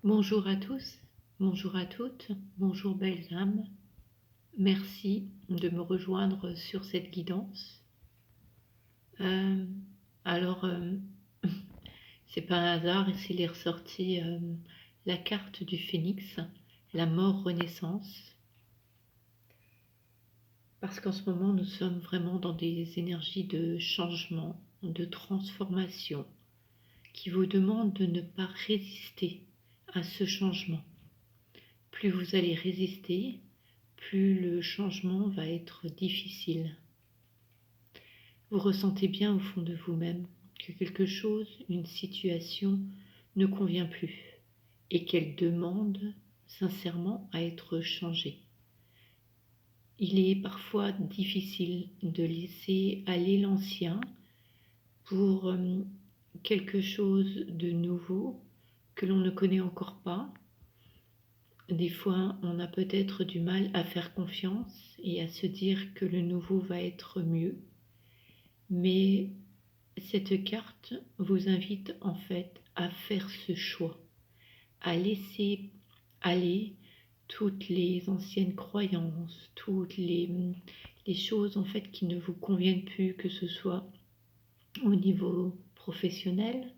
Bonjour à tous, bonjour à toutes, bonjour belles âmes. Merci de me rejoindre sur cette guidance. Euh, alors, c'est pas un hasard, et c'est les ressorties la carte du phénix, la mort-renaissance. Parce qu'en ce moment, nous sommes vraiment dans des énergies de changement, de transformation, qui vous demandent de ne pas résister à ce changement. Plus vous allez résister, plus le changement va être difficile. Vous ressentez bien au fond de vous-même que quelque chose, une situation ne convient plus et qu'elle demande sincèrement à être changée. Il est parfois difficile de laisser aller l'ancien pour quelque chose de nouveau que l'on ne connaît encore pas. Des fois, on a peut-être du mal à faire confiance et à se dire que le nouveau va être mieux. Mais cette carte vous invite en fait à faire ce choix, à laisser aller toutes les anciennes croyances, toutes les choses en fait qui ne vous conviennent plus, que ce soit au niveau professionnel,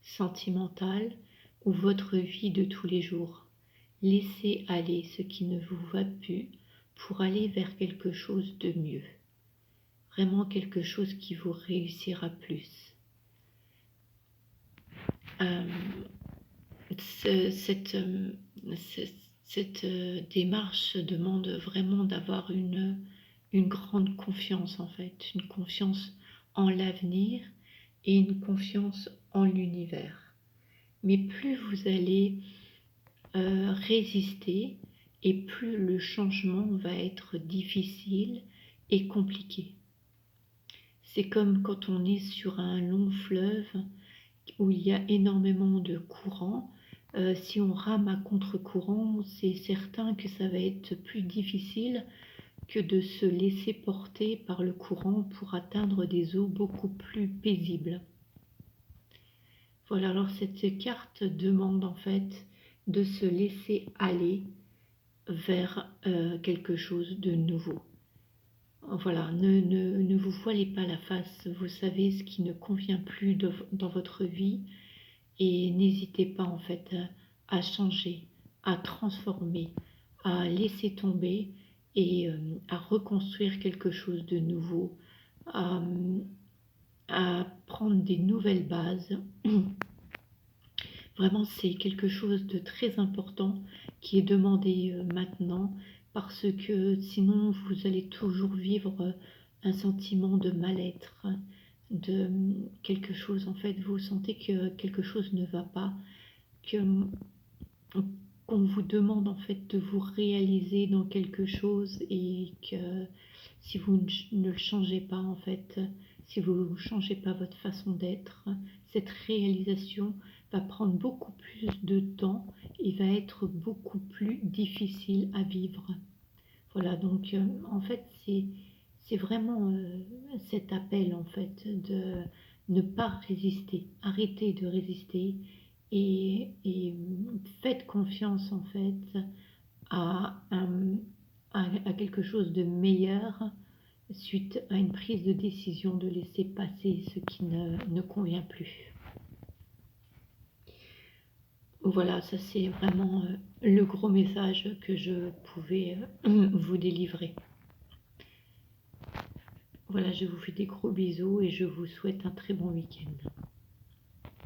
sentimental ou votre vie de tous les jours. Laissez aller ce qui ne vous va plus pour aller vers quelque chose de mieux. Vraiment quelque chose qui vous réussira plus. Cette démarche demande vraiment d'avoir une grande confiance en fait, une confiance en l'avenir et une confiance en l'univers. Mais plus vous allez résister et plus le changement va être difficile et compliqué. C'est comme quand on est sur un long fleuve où il y a énormément de courant. Si on rame à contre-courant, c'est certain que ça va être plus difficile que de se laisser porter par le courant pour atteindre des eaux beaucoup plus paisibles. Voilà, alors cette carte demande en fait de se laisser aller vers quelque chose de nouveau. Voilà, ne vous voilez pas la face, vous savez ce qui ne convient plus dans votre vie et n'hésitez pas en fait à changer, à transformer, à laisser tomber et à reconstruire quelque chose de nouveau, à, à prendre des nouvelles bases. Vraiment, c'est quelque chose de très important qui est demandé maintenant parce que sinon vous allez toujours vivre un sentiment de mal-être, de quelque chose en fait, vous sentez que quelque chose ne va pas, que qu'on vous demande en fait de vous réaliser dans quelque chose et que si vous ne le changez pas en fait, si vous ne changez pas votre façon d'être, cette réalisation va prendre beaucoup plus de temps et va être beaucoup plus difficile à vivre. Voilà, donc en fait c'est vraiment cet appel en fait de ne pas résister, arrêtez de résister et faites confiance en fait à, à quelque chose de meilleur suite à une prise de décision de laisser passer ce qui ne convient plus. Voilà, ça c'est vraiment le gros message que je pouvais vous délivrer. Voilà, je vous fais des gros bisous et je vous souhaite un très bon week-end.